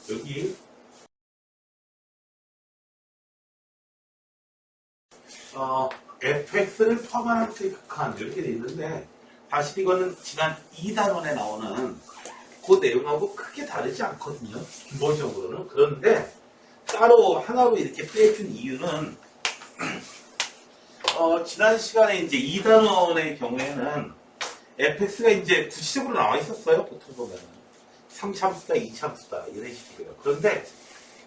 여기 fx를 포함하는 극한 이렇게 돼 있는데 사실 이거는 지난 2단원에 나오는 그 내용하고 크게 다르지 않거든요. 기본적으로는. 그런데 따로 하나로 이렇게 빼준 이유는 지난 시간에 이제 2단원의 경우에는 fx가 이제 구체적으로 나와 있었어요. 보통 보면은 3참수다, 2참수다 이런 식이에요. 그런데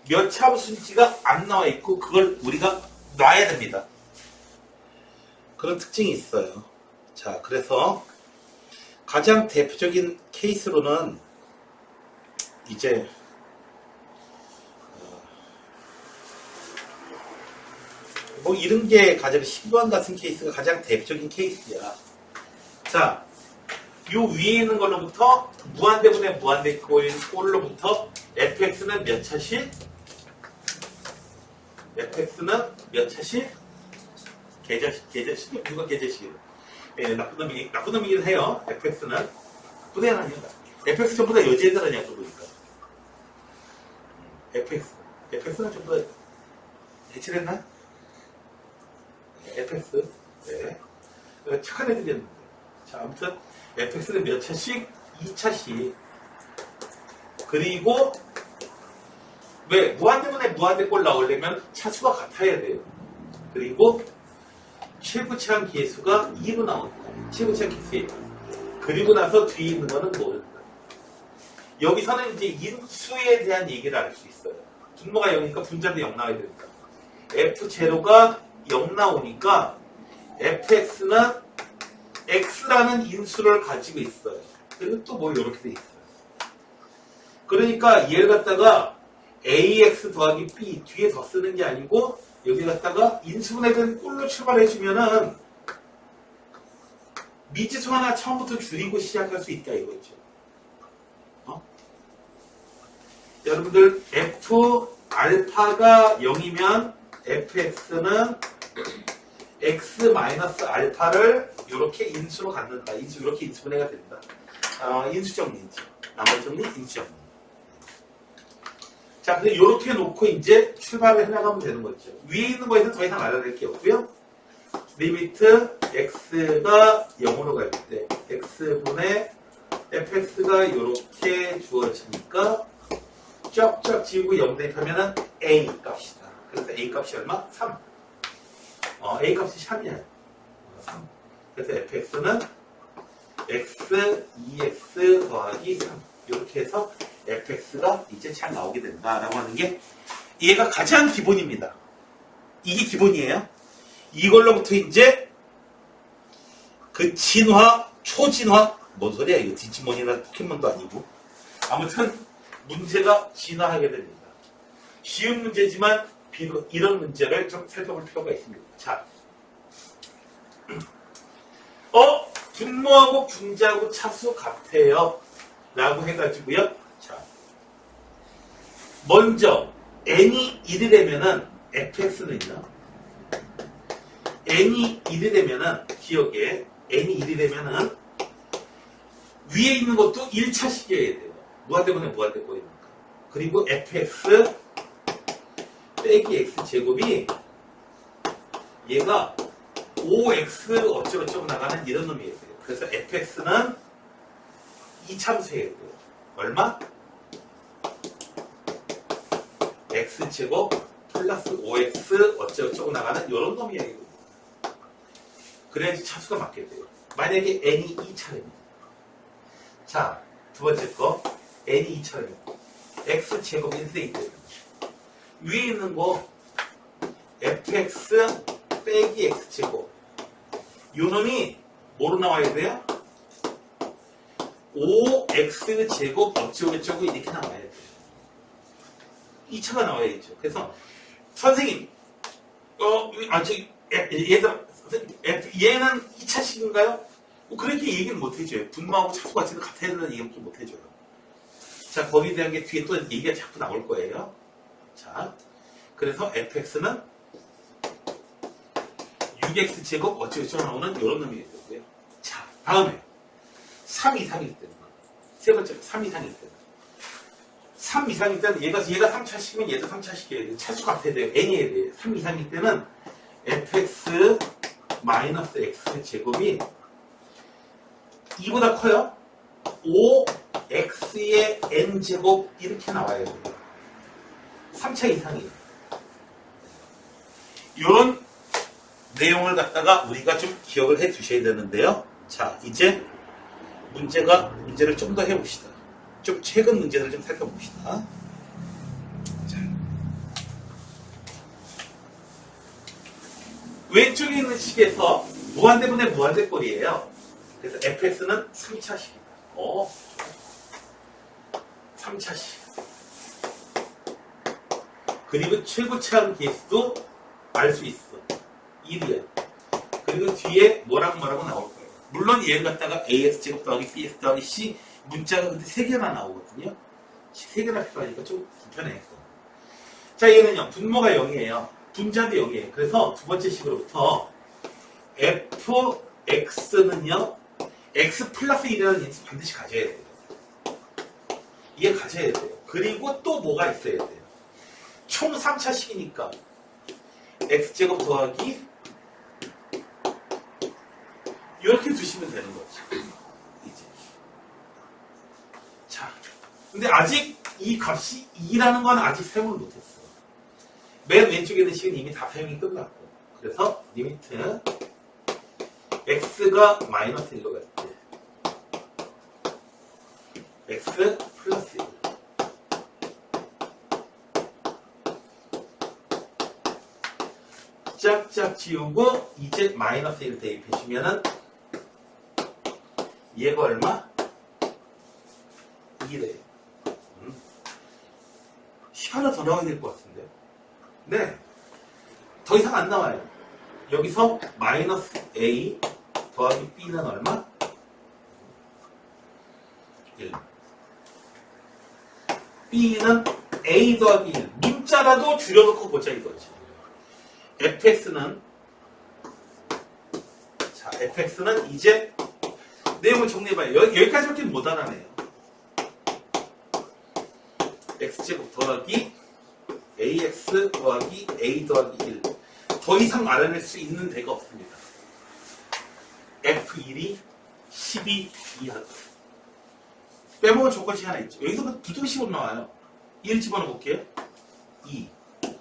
몇 참수인지가 안 나와 있고 그걸 우리가 놔야 됩니다. 그런 특징이 있어요. 자, 그래서 가장 대표적인 케이스로는 이제 뭐 이런 게 가장 12번 같은 케이스가 가장 대표적인 케이스야. 자, 요 위에 있는 걸로부터 무한대분의 무한대꼴로부터 fx는 몇 차씩? fx는 몇 차씩? 계좌식, 누가 계좌식이에요? 네, 나쁜 놈이긴 해요. fx는. 나쁜 애는 아니야. fx 전부 다 여지애들 아니야, 그러니까. fx는 전부 다 대체했나? fx. 네. 착한 애들이었는데. 자, 아무튼, fx는 몇 차씩? 2차씩. 그리고, 왜? 무한대분의 무한대꼴 나오려면 차수가 같아야 돼요. 그리고, 최고차항 계수가 2로 나옵니다. 최고차항 계수에. 그리고 나서 뒤에 있는 거는 모른다. 여기서는 이제 인수에 대한 얘기를 알 수 있어요. 분모가 0이니까 분자도 0 나와야 됩니다. f0가 0 나오니까 fx는 x라는 인수를 가지고 있어요. 그리고 또 뭐 이렇게 돼 있어요. 그러니까 얘를 갖다가 ax 더하기 b 뒤에 더 쓰는 게 아니고 여기 갖다가 인수분해된 꼴로 출발해주면은 미지수 하나 처음부터 줄이고 시작할 수 있다 이거죠. 여러분들 f 알파가 0이면 fx는 x-알파를 이렇게 인수로 갖는다. 이렇게 인수분해가 된다. 인수정리죠. 나머지 정리, 인수정리. 자, 근데 이렇게 놓고 이제 출발을 해나가면 되는 거죠. 위에 있는 거에서 더 이상 알아낼 게 없고요. 리미트 x가 0으로 갈 때 x분의 fx가 이렇게 주어지니까 쫙쫙 지우고 0 대입하면은 a 값이다. 그래서 a 값이 얼마? 3. a 값이 3이야. 3. 그래서 fx는 x 2x 더하기 3. 이렇게 해서 fx가 이제 잘 나오게 된다라고 하는 게 얘가 가장 기본입니다. 이게 기본이에요. 이걸로부터 이제 그 진화, 초진화, 뭔 소리야 이거 디지몬이나 포켓몬도 아니고 아무튼 문제가 진화하게 됩니다. 쉬운 문제지만 이런 문제를 좀 살펴볼 필요가 있습니다. 자, 분모하고 분자하고 차수 같아요. 라고 해가지고요. 자, 먼저 n이 1이 되면은 fx는요. n이 1이 되면은 기억에 n이 1이 되면은 위에 있는 것도 1차식이어야 돼요. 무한대분의 무한대꼴이니까. 그리고 fx 빼기 x제곱이 얘가 5x 어쩌고저쩌고 나가는 이런 놈이어야 돼요. 그래서 fx는 2참수해야 돼요. 얼마? x제곱 플러스 5x 어쩌고저쩌고 나가는 이런 놈이야 이거. 그래야지 차수가 맞게 돼요. 만약에 n이 2차례입니다. 자, 두 번째 거 n이 2차례입니다. x제곱 인수돼 있대요. 위에 있는 거 fx 빼기 x제곱 요 놈이 뭐로 나와야 돼요? 5x제곱 어쩌고저쩌고 이렇게 나와야 돼요. 2차가 나와야죠. 그래서 선생님 얘는 2차식인가요? 그렇게 얘기는 못 해줘요. 분모하고 차수가 지금 같아야 된다는 얘기는 못 해줘요. 자, 거기에 대한 게 뒤에 또 얘기가 자꾸 나올 거예요. 자, 그래서 fx는 6x제곱 어쩌고저쩌고 나오는 이런 놈이 되고요. 자, 다음에 3 이상일 때는 세 번째 3 이상일 때는 3 이상일 때는 얘가 3차식이면 얘도 3차식이어야 돼. 차수 같아야 돼요. n이어야 돼요. 3 이상일 때는 fx 마이너스 x 제곱이 2보다 커요. 5x의 n제곱 이렇게 나와야 돼요. 3차 이상이에요. 이런 내용을 갖다가 우리가 좀 기억을 해 두셔야 되는데요. 자, 이제 문제를 좀 더 해봅시다. 좀 최근 문제를 좀 살펴봅시다. 자. 왼쪽에 있는 식에서 무한대분의 무한대꼴이에요. 그래서 fx는 3차식이다. 3차식. 그리고 최고차항 계수도 알 수 있어. 1이야. 그리고 뒤에 뭐라고 나올 거예요. 물론 얘를 갖다가 AS제곱 더하기 BS 더하기 C 문자가 근데 3개나 나오거든요. 3개나 필요하니까 좀 불편해요. 자, 얘는요. 분모가 0이에요. 분자도 0이에요. 그래서 두 번째 식으로부터 fx는요. x 플러스 1이라는 인수 반드시 가져야 돼요. 이게 가져야 돼요. 그리고 또 뭐가 있어야 돼요. 총 3차식이니까 x제곱 더하기 이렇게 두시면 되는 거죠. 이제. 자, 근데 아직 이 값이 2라는 건 아직 사용을 못했어. 맨 왼쪽에 있는 식은 이미 다 사용이 끝났고. 그래서 리미트 x가 마이너스 1로 갈 때 x 플러스 1. 짝짝 지우고 이제 마이너스 1 대입해주면은 얘가 얼마? 2래요. 시간을 더 넣어야 될 것 같은데. 네. 더 이상 안 나와요. 여기서 마이너스 A 더하기 B는 얼마? 1. B는 A 더하기 1. 문자라도 줄여놓고 보자 이거지. fx는 자, fx는 이제 내용을 정리해봐요. 여기까지밖에 못 알아내요. x제곱 더하기 ax 더하기 a 더하기 1. 더 이상 알아낼 수 있는 데가 없습니다. f1이 12 이하다. 빼먹은 조건이 하나 있죠. 여기서 부등식으로 나와요. 1 집어넣어 볼게요. 2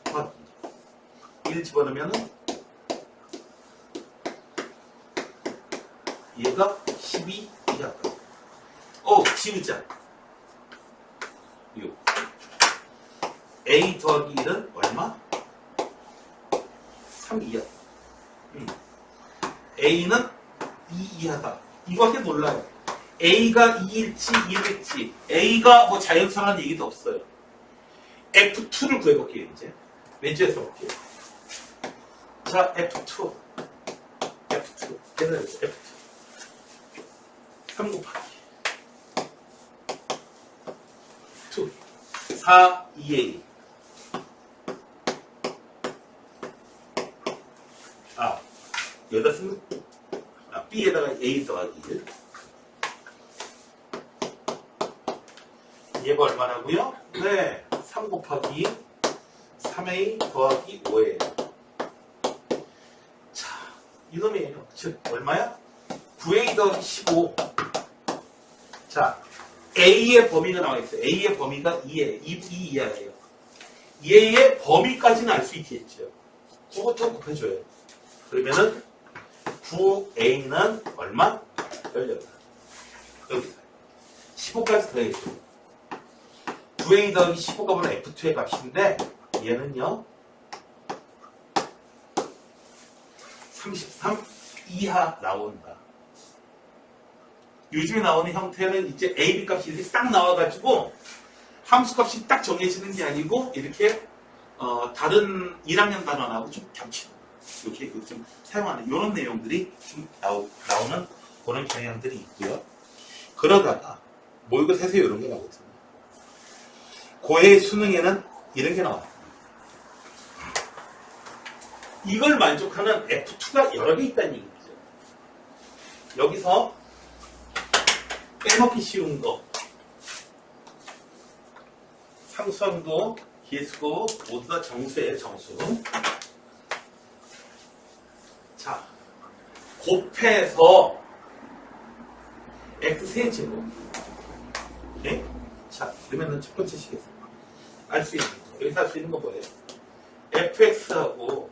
더하기 1 집어넣으면은 얘가 12 이하다. 지우자. 6. A 더하기 1은 얼마? 3 이하다. A는 2 이하다. 이거밖에 몰라요. A가 2일지 1일지 A가 뭐 자연수라는 얘기도 없어요. F2를 구해볼게요. 이제 왼쪽에서 볼게요. 자, F2 얘는 F2 3 곱하기 2 4 2A 여기다 쓰면 B에다가 A 더하기 1 얘가 얼마라고요? 네, 3 곱하기 3A 더하기 5A. 자, 이놈이에요. 즉 얼마야? 9A 더하기 15. 자, A의 범위가 나와 있어요. A의 범위가 2에 2 이하예요. 얘의 범위까지는 알 수 있겠죠. 그것부터 곱해줘요. 그러면은 9A는 얼마? 18. 여기다 15까지 더해줘. 9A 더하기 15가 F2의 값인데 얘는요 33 이하 나온다. 요즘에 나오는 형태는 이제 A, B 값이 이렇게 딱 나와가지고 함수 값이 딱 정해지는 게 아니고 이렇게 다른 1학년 단원하고 좀 겹치는 이렇게 좀 사용하는 이런 내용들이 좀 나오는 그런 경향들이 있고요. 그러다가 모의고사에서 이런 게 나오거든요. 고해 수능에는 이런 게 나와요. 이걸 만족하는 F2가 여러 개 있다는 얘기죠. 여기서 빼먹기 쉬운 거 상수항도 기수고 모두 다 정수예요, 정수. 자, 곱해서 x 세제곱. 네? 자, 그러면은 첫 번째 식에서 알 수 있는 거. 여기서 알 수 있는 거 뭐예요? fx하고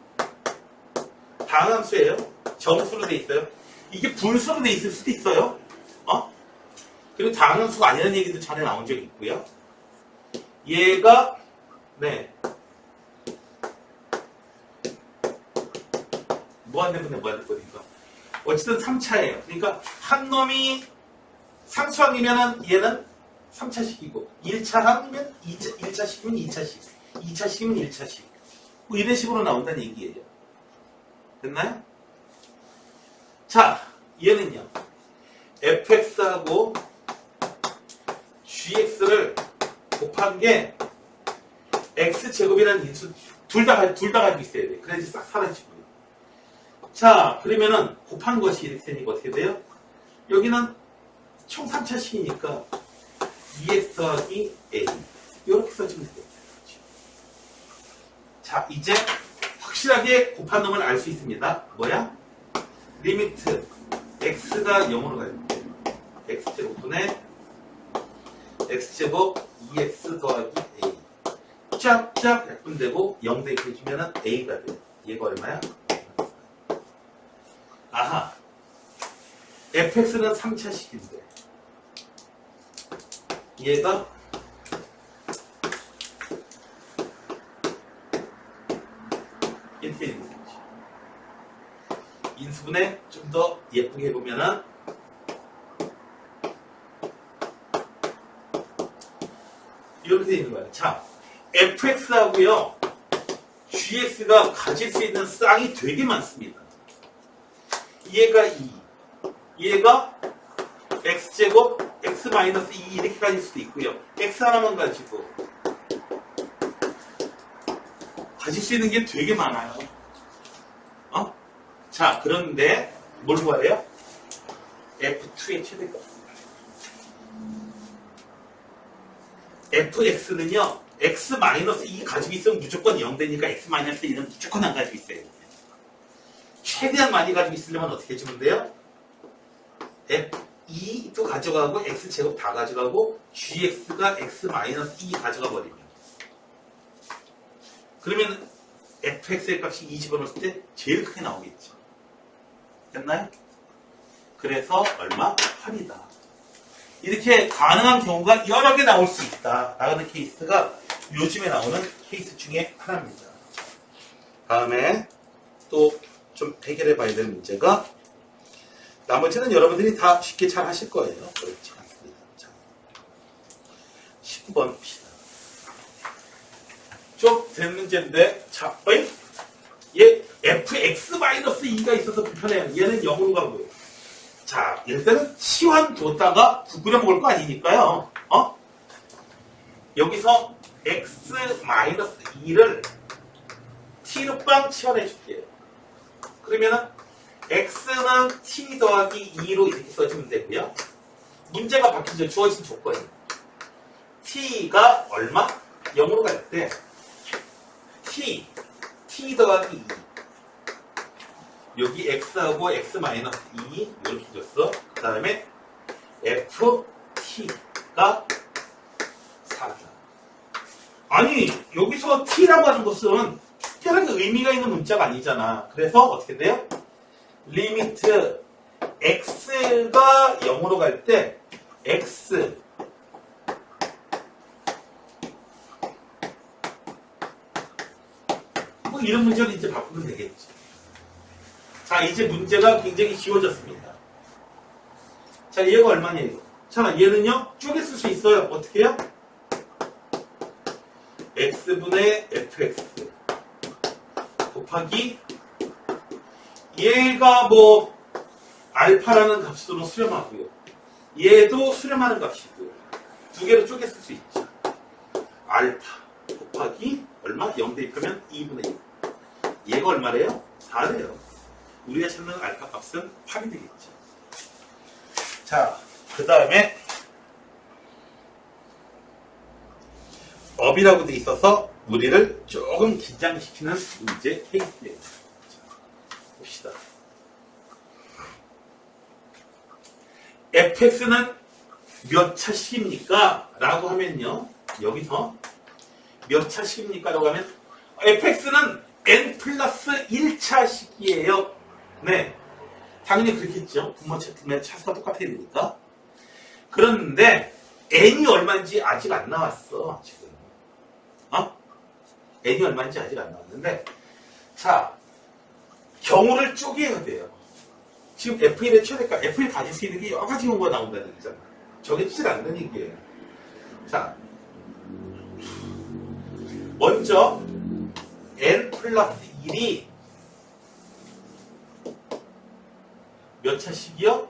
다항수예요. 정수로 돼 있어요. 이게 분수로 돼 있을 수도 있어요. 그리고 다항수가 아니라는 얘기도 전에 나온 적이 있고요. 얘가 네 무한대분의 무한대분이니까 어쨌든 3차예요. 그러니까 한 놈이 상수항이면 얘는 3차식이고 1차항이면 1차식이면 2차식 2차식이면 1차식 뭐 이런 식으로 나온다는 얘기예요. 됐나요? 자, 얘는요 fx하고 gx를 곱한 게 x제곱이라는 인수 둘 다 가지고 있어야 돼. 그래야지 싹 사라지고요. 자, 그러면은 곱한 것이 이렇게 되니까 어떻게 돼요? 여기는 총 3차식이니까 2x 더하기 a 이렇게 써주면 돼요. 자, 이제 확실하게 곱한 놈을 알 수 있습니다. 뭐야? 리미트 x가 0으로 갈 때 x제곱분의 x제곱 2x 더하기 a 쫙쫙 약분되고 0 대입 해주면 a가 돼요. 얘가 얼마야? 아하, fx는 3차식인데 얘가 이렇게 되는 거지. 인수분해 좀 더 예쁘게 해보면은 이렇게 되는 거예요. 자, fx하고요 gx가 가질 수 있는 쌍이 되게 많습니다. 얘가 2, 얘가 x제곱 x-2 이렇게 가질 수도 있고요. x 하나만 가지고 가질 수 있는 게 되게 많아요. 자, 그런데 뭘 구하래요? f2의 최대값. fx는요 x-2 가지고 있으면 무조건 0 되니까 x-2는 무조건 안 가지고 있어요. 최대한 많이 가지고 있으려면 어떻게 해주면 돼요? f2도 가져가고 x제곱 다 가져가고 gx가 x-2 가져가 버리면 그러면 fx의 값이 2 집어넣을 때 제일 크게 나오겠죠. 됐나요? 그래서 얼마? 8이다. 이렇게 가능한 경우가 여러 개 나올 수 있다. 나가는 케이스가 요즘에 나오는 케이스 중에 하나입니다. 다음에 또 좀 해결해 봐야 될 문제가 나머지는 여러분들이 다 쉽게 잘 하실 거예요. 그렇지 않습니다. 자, 19번 봅시다. 좀 된 문제인데 자, 얘 fx-2가 있어서 불편해요. 얘는 0으로 가고요. 자, 일단은 치환 뒀다가 부끄려 먹을 거 아니니까요. 여기서 x-2를 t로 빵 치환해 줄게요. 그러면은 x는 t 더하기 2로 이렇게 써주면 되고요. 문제가 바뀌죠. 주어진 조건이. t가 얼마? 0으로 갈 때 t 더하기 2 여기 x하고 x-2 이렇게 줬어. 그 다음에 ft가 4다. 아니 여기서 t라고 하는 것은 특별하게 의미가 있는 문자가 아니잖아. 그래서 어떻게 돼요? 리미트 x가 0으로 갈 때 x 뭐 이런 문제로 이제 바꾸면 되겠지. 자, 이제 문제가 굉장히 쉬워졌습니다. 자, 얘가 얼마냐, 자, 얘는요, 쪼개 쓸 수 있어요. 어떻게 해요? x분의 fx 곱하기 얘가 뭐 알파라는 값으로 수렴하고요. 얘도 수렴하는 값이고요. 두 개로 쪼개 쓸 수 있죠. 알파 곱하기 얼마? 0 대입하면 2분의 1. 얘가 얼마래요? 4래요. 우리가 찾는 알파 값은 8이 되겠죠. 자, 그 다음에 업이라고 돼 있어서 우리를 조금 긴장시키는 문제 케이스예요. 봅시다. fx는 몇 차식입니까? 라고 하면요. 여기서 몇 차식입니까? 라고 하면 fx는 n 플러스 1차 식이에요. 네. 당연히 그렇겠죠. 분모의 차수가 똑같아야 되니까. 그런데 n이 얼마인지 아직 안 나왔어. 지금. n이 얼마인지 아직 안 나왔는데 자, 경우를 쪼개야 돼요. 지금 f1의 최대값, f1 가질 수 있는 게 여러 가지 경우가 나온다는 얘기잖아. 정해지질 않는 얘기예요. 자, 먼저 n 플러스 1이 몇 차식이요?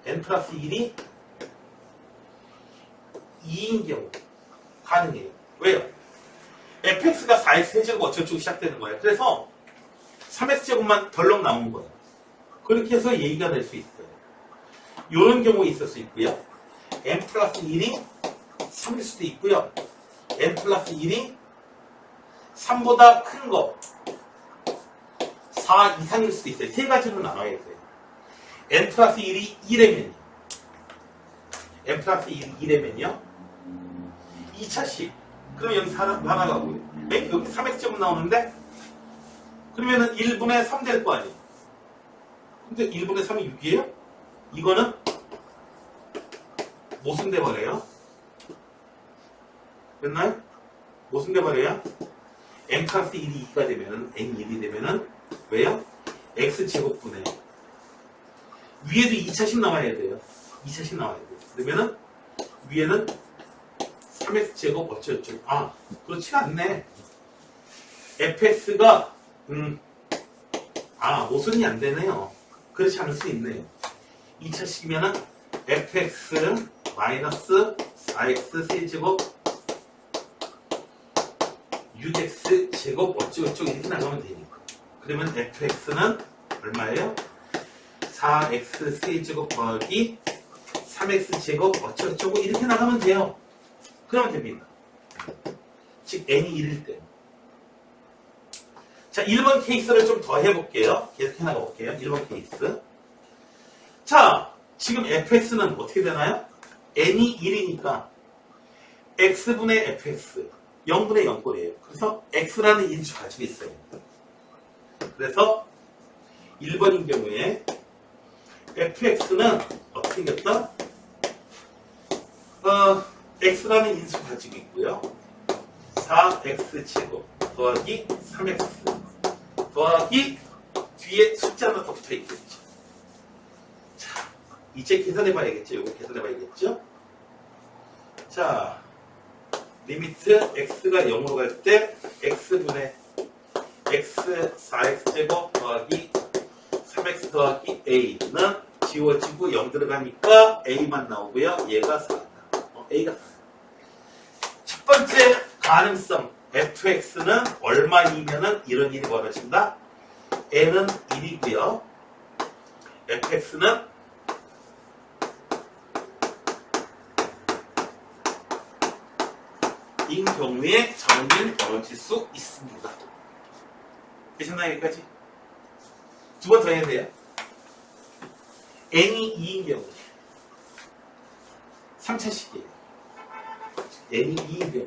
n 플러스 1이 2인 경우 가능해요. 왜요? fx가 4x 세제곱 어쩌고 시작되는 거예요. 그래서 3x제곱만 덜렁 나온 거예요. 그렇게 해서 얘기가 될 수 있어요. 이런 경우 있을 수 있고요. n 플러스 1이 3일 수도 있고요. n 플러스 1이 3보다 큰 거 4 이상일 수도 있어요. 세 가지로 나눠야 돼요. n 플러스 1이 1이면요. n 플러스 1이 1이면요. 2차식. 그럼 여기 하나 가고요. 여기 3x제곱 나오는데 그러면은 1분의 3 될 거 아니에요. 근데 1분의 3이 6이에요? 이거는 무슨 돼버려요? 됐나요? 무슨 돼버려요? n 플러스 1이 2가 되면은 n 1이 되면은 왜요? x제곱분의 위에도 2차식 나와야 돼요. 2차식 나와야 돼요. 그러면은 위에는 3x제곱 어쩌고저쩌고. 아, 그렇지 않네. fx가 모순이 안 되네요. 그렇지 않을 수 있네요. 2차식이면은 fx 마이너스 4x 세제곱 6x 제곱 어쩌고저쩌고 이렇게 나가면 되니까. 그러면 fx는 얼마예요? 4x 세제곱 더하기 3x 제곱 어쩌고저쩌고 이렇게 나가면 돼요. 그러면 됩니다. 즉 n이 1일 때. 자, 1번 케이스를 좀 더 해볼게요. 계속 해나가볼게요. 1번 케이스. 자, 지금 fx는 어떻게 되나요? n이 1이니까 x분의 fx 0분의 0꼴이에요. 그래서 x라는 인수 가지고 있어요. 그래서 1번인 경우에 fx는 어떻게 생겼다? x라는 인수 가지고 있고요. 4x제곱 더하기 3x 더하기 뒤에 숫자 하나 더 붙어 있겠죠. 자, 이제 계산해 봐야겠죠. 이거 계산해 봐야겠죠. 자, 리미트 x가 0으로 갈 때 x분의 x 4x제곱 더하기 3x 더하기 a는 지워지고 0 들어가니까 a만 나오고요. 얘가 4. a가 4. 첫 번째 가능성 fx는 얼마이면은 이런 일이 벌어진다? n은 1이고요. fx는 인 경우에 저런 일이 벌어질 수 있습니다. 되셨나요? 여기까지? 두 번 더 해야 돼요. n이 2인 경우 3차식이에요. n이 2인 경우.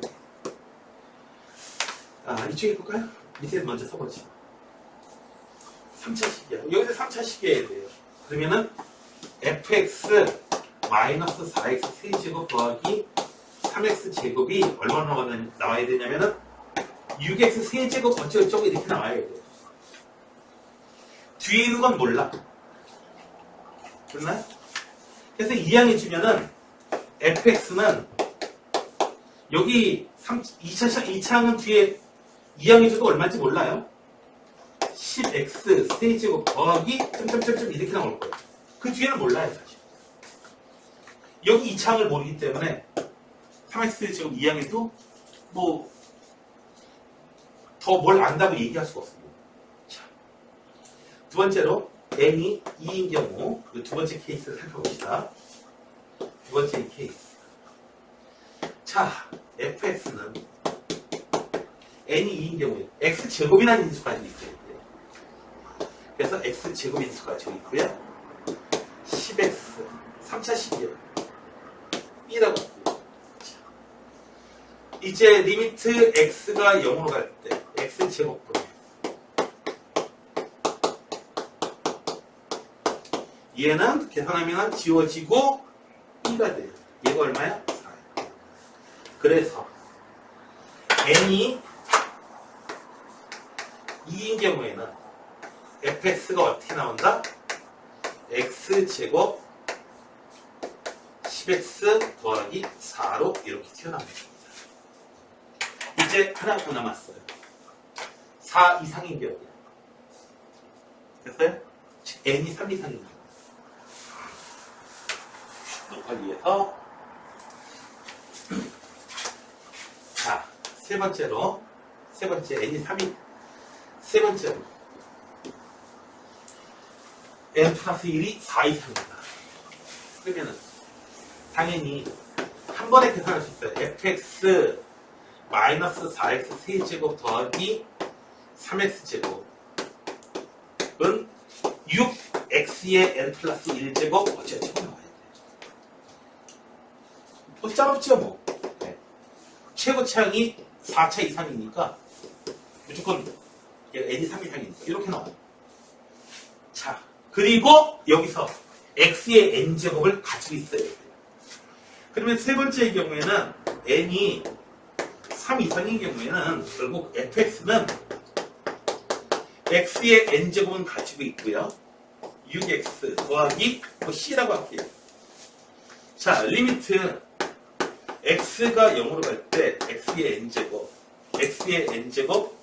이쪽에 볼까요? 밑에 먼저 써보죠. 3차식이야. 여기서 3차식이어야 돼요. 그러면은 fx 마이너스 4x 세제곱 더하기 3x 제곱이 얼마나 나와야 되냐면은 6x 세제곱 어쩌고저쩌고 이렇게 나와야 돼요. 뒤에 있는 건 몰라. 됐나요? 그래서 이항해주면은 fx는 여기 2차항은 뒤에 이항해줘도 얼마인지 몰라요. 10x 세제곱 더하기 점점점점 이렇게 나올 거예요. 그 뒤에는 몰라요 사실. 여기 2차항을 모르기 때문에 3x 세제곱 이항해도 뭐 더 뭘 안다고 얘기할 수가 없습니다. 자, 두 번째로 n이 2인 경우 그 두 번째 케이스를 살펴봅시다. 두 번째 케이스. 자, fx는 n이 2인 경우에 x제곱이라는 인수가 있죠. 그래서 x제곱 인수가 저기 있고요. 10x 3차 식이요. B라고 할게요. 이제 리미트 x가 0으로 갈 때 x제곱분 얘는 계산하면 지워지고 B가 돼요. 얘가 얼마야? 4. 그래서 n이 2인 경우에는 fx가 어떻게 나온다? x제곱 10x 더하기 4로 이렇게 튀어나옵니다. 이제 하나 더 남았어요. 4 이상인 경우. 됐어요? 즉 n이 3 이상인 경우. 녹화를 위해서 자, 세 번째 n이 3이 세 번째로 n 플러스 1이 4 이상입니다. 그러면은 당연히 한 번에 계산할 수 있어요. fx 마이너스 4x 세제곱 더하기 3x제곱은 6x의 n 플러스 1제곱 어쨌든 나와야 돼요. 또 짜롭죠 뭐. 네. 최고 차항이 4차 이상이니까 무조건 n이 3 이상이니까 이렇게 나와요. 자, 그리고 여기서 x의 n제곱을 가지고 있어야 돼요. 그러면 세 번째의 경우에는 n이 3 이상인 경우에는 결국 fx는 x의 n제곱은 가지고 있고요. 6x 더하기 c라고 할게요. 자, 리미트 x가 0으로 갈 때 x의 n제곱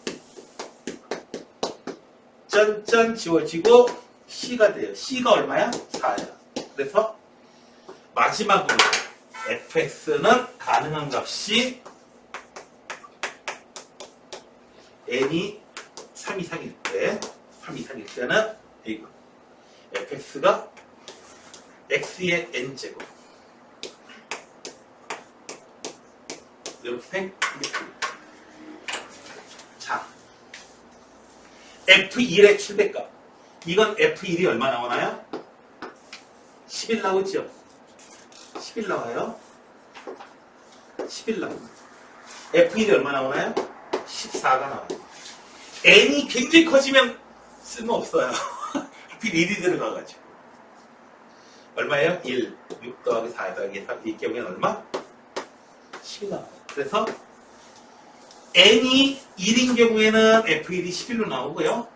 짠짠 지워지고 c가 돼요. c가 얼마야? 4야. 그래서 마지막으로 fx는 가능한 값이 n이 3 이상일 때는 이거 fx가 x의 n제곱 이렇게 생겼습니다. 자, F1의 출배값. 이건 F1이 얼마 나오나요? 11 나오죠? 11 나와요. 11 나옵니다. F1이 얼마 나오나요? 14가 나와요. n이 굉장히 커지면 쓸모없어요. 하필 1이 들어가가지고. 얼마예요? 1. 6 더하기 4 더하기 3. 이 경우에는 얼마? 10이 나와요. 그래서 n이 1인 경우에는 F1이 11로 나오고요.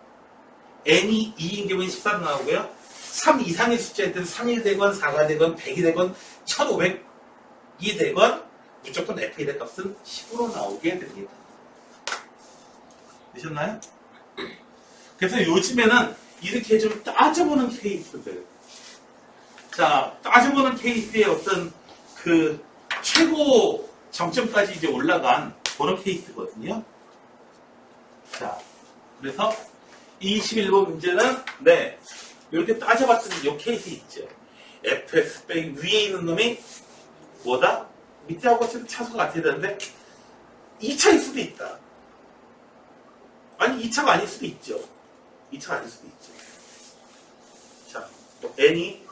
n이 2인 경우에는 14로 나오고요. 3 이상의 숫자들은 3이 되건 4가 되건 100이 되건 1500이 되건 무조건 F1의 값은 10으로 나오게 됩니다. 되셨나요? 그래서 요즘에는 이렇게 좀 따져보는 케이스들. 자, 따져보는 케이스의 어떤 그 최고 정점까지 이제 올라간 그런 케이스거든요. 자, 그래서 21번 문제는 네, 이렇게 따져봤더니 이 케이스 있죠. fx 빼기 위에 있는 놈이 뭐다? 밑에하고 지금 차수가 같아야 되는데 2차일 수도 있다. 아니 2차가 아닐 수도 있죠. 2차가 아닐 수도 있죠. 자, 또 n이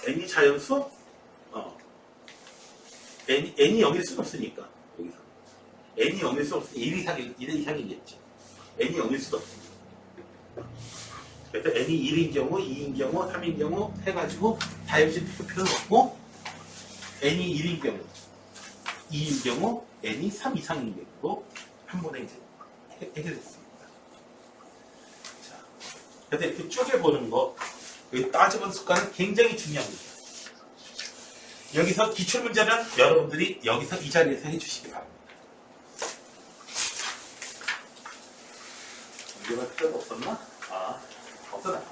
n이 자연수? n이 0일 수는 없으니까 여기서 n이 0일 수 없으니 1 이상이겠죠. n이 0일 수도 없습니다. 그래서 n이 1인 경우, 2인 경우, 3인 경우 해가지고 다혈질 필요는 없고 n이 1인 경우, 2인 경우, n이 3 이상인 경우로 한 번에 이제 해결됐습니다. 자, 그래서 이렇게 쪼개보는 거, 여기 따져본 습관은 굉장히 중요합니다. 여기서 기출문제는 여러분들이 여기서 이 자리에서 해주시기 바랍니다. 문제가 필요가 없었나? 없었나?